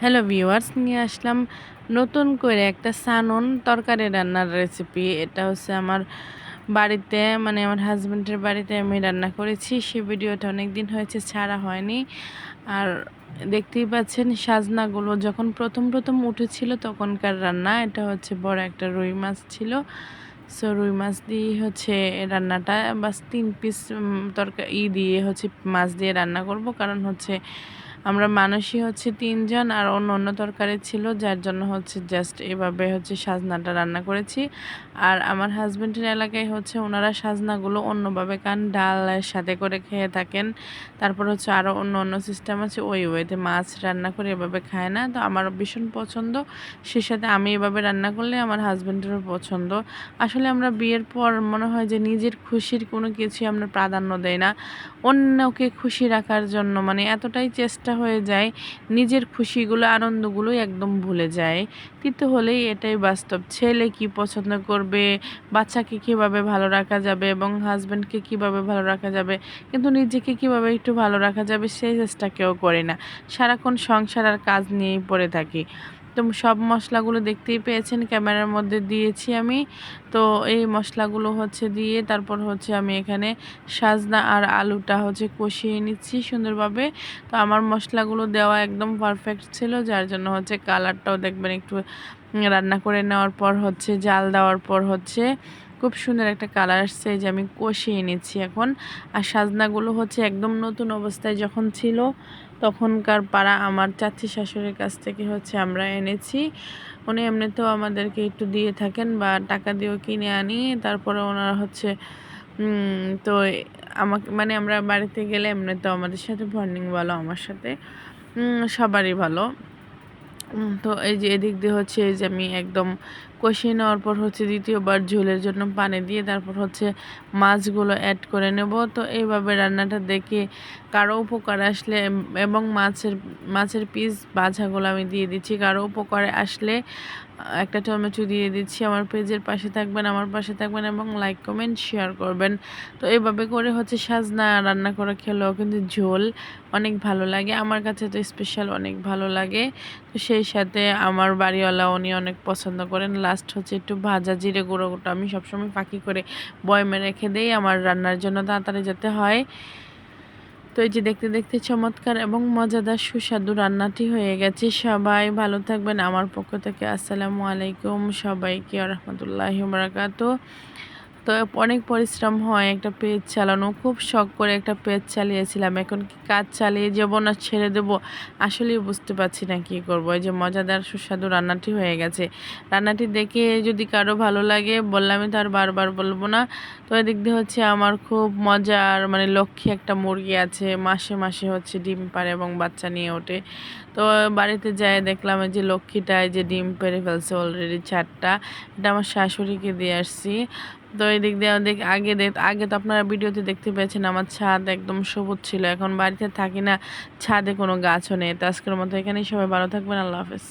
Hello viewers, নিয়ে আসলাম নতুন করে একটা সানন তরকারি রান্নার রেসিপি। এটা হচ্ছে আমার বাড়িতে, মানে আমার হাজব্যান্ডের বাড়িতে আমি রান্না করেছি। সেই ভিডিওটা অনেক দিন হয়েছে, ছাড়া হয়নি। আর দেখতেই পাচ্ছেন সাজনাগুলো যখন প্রথম প্রথম উঠেছিল তখনকার রান্না। এটা হচ্ছে বড় একটা রুই মাছ ছিল। সো রুই মাছ দিয়ে হচ্ছে রান্নাটা, বাস 3 পিস তরকারি দিয়ে হচ্ছে মাছ দিয়ে রান্না করব, কারণ হচ্ছে আমরা মানুষই হচ্ছে 3 জন, আর অন্য অন্য তরকারি ছিল, যার জন্য হচ্ছে জাস্ট এভাবে হচ্ছে সাজনাটা রান্না করেছি। আর আমার হাজব্যান্ডের এলাকায় হচ্ছে ওনারা সাজনাগুলো অন্যভাবে ডালের সাথে করে খেয়ে থাকেন। তারপর হচ্ছে আরও অন্য অন্য সিস্টেম আছে, ওই ওয়েতে মাছ রান্না করে এভাবে খায় না। তো আমার ভীষণ পছন্দ, সে সাথে আমি এভাবে রান্না করলে আমার হাজব্যান্ডেরও পছন্দ। আসলে আমরা বিয়ের পর মনে হয় যে নিজের খুশির কোনো কিছুই আমরা প্রাধান্য দেই না, অন্যকে খুশি রাখার জন্য মানে এতটাই চেষ্টা হয়ে যায়, নিজের খুশিগুলো আনন্দগুলো একদম ভুলে যায়। কিন্তু হলেই এটাই বাস্তব, ছেলে কি পছন্দ করবে, বাচ্চাকে কিভাবে ভালো রাখা যাবে এবং হাজব্যান্ডকে কিভাবে ভালো রাখা যাবে, কিন্তু নিজেকে কিভাবে একটু ভালো রাখা যাবে সেই চেষ্টা কেউ করে না। সারাক্ষণ সংসার আর কাজ নিয়েই পড়ে থাকি। তো সব মশলাগুলো দেখতেই পেয়েছেন, ক্যামেরার মধ্যে দিয়েছি আমি। তো এই মশলাগুলো হচ্ছে দিয়ে তারপর হচ্ছে আমি এখানে সাজনা আর আলুটা হচ্ছে কষিয়ে নিচ্ছি সুন্দরভাবে। তো আমার মশলাগুলো দেওয়া একদম পারফেক্ট ছিল, যার জন্য হচ্ছে কালারটাও দেখবেন একটু রান্না করে নেওয়ার পর হচ্ছে জাল দেওয়ার পর হচ্ছে খুব সুন্দর একটা কালার আসছে, যে আমি কষিয়ে নিচ্ছি এখন। আর সাজনাগুলো হচ্ছে একদম নতুন অবস্থায় যখন ছিল তখনকার পাড়া আমার চাচি শাশুড়ির কাছ থেকে হচ্ছে আমরা এনেছি। উনি এমনিতেও আমাদেরকে একটু দিয়ে থাকেন বা টাকা দিয়েও কিনে আনি। তারপরে ওনারা হচ্ছে তো আমাকে, মানে আমরা বাড়িতে গেলে এমনিতেও আমাদের সাথে বন্ডিং ভালো, আমার সাথে সবারই ভালো। তো এই যে এদিক দিয়ে হচ্ছে এই যে আমি একদম কষিয়ে নেওয়ার পর হচ্ছে দ্বিতীয়বার ঝোলের জন্য পানি দিয়ে তারপর হচ্ছে মাছগুলো অ্যাড করে নেব। তো এইভাবে রান্নাটা দেখে কারো উপকার আসলে এবং মাছের পিস ভাজাগুলো আমি দিয়ে দিচ্ছি, কারো উপকারে আসলে একটা টমেটো দিয়ে দিচ্ছি। আমার পেজের পাশে থাকবেন, আমার পাশে থাকবেন এবং লাইক কমেন্ট শেয়ার করবেন। তো এইভাবে করে হচ্ছে সাজনা রান্না করে খেলেও কিন্তু ঝোল অনেক ভালো লাগে, আমার কাছে তো স্পেশাল অনেক ভালো লাগে। তো সেই সাথে আমার বাড়িওয়ালা উনি অনেক পছন্দ করেন। লাস্ট হচ্ছে একটু ভাজা জিরে গুঁড়োটা আমি সবসময় ফাঁকি করে বয়মে রেখে দেই আমার রান্নার জন্য তাড়াতাড়ি যেতে হয়। তো এই যে দেখতে দেখতে চমৎকার এবং মজাদার সুস্বাদু রান্নাটি হয়ে গেছে। সবাই ভালো থাকবেন, আমার পক্ষ থেকে আসসালামু আলাইকুম সবাইকে ওয়া রাহমাতুল্লাহি ওয়া বারাকাতুহু। তো অনেক পরিশ্রম হয় একটা পেজ চালানো, খুব শখ করে একটা পেজ চালিয়েছিলাম, এখন কি কাজ চালিয়ে যাব না ছেড়ে দেব আসলেই বুঝতে পারছি না কি করব। এই যে মজাদার সুস্বাদু রান্নাটি হয়ে গেছে, রান্নাটি দেখে যদি কারো ভালো লাগে বললামই তো আর বারবার বলবো না। তো এদিক দিয়ে হচ্ছে আমার খুব মজার, মানে লক্ষ্মী একটা মুরগি আছে, মাসে মাসে হচ্ছে ডিম পাড়ে এবং বাচ্চা নিয়ে ওঠে। তো বাড়িতে যাই দেখলাম এই যে লক্ষ্মীটায় যে ডিম পেড়ে ফেলছে অলরেডি 4টা, এটা আমার শাশুড়িকে দিয়ে আসছি। তো এই দিক দিয়ে আগে তো আপনারা ভিডিওতে দেখতে পেয়েছেন আমার ছাদ একদম সবুজ ছিল, এখন বাড়িতে থাকি না, ছাদে কোনো গাছও নেই। তো আজকের মতো এখানেই, সবাই ভালো থাকবেন, আল্লাহ হাফেজ।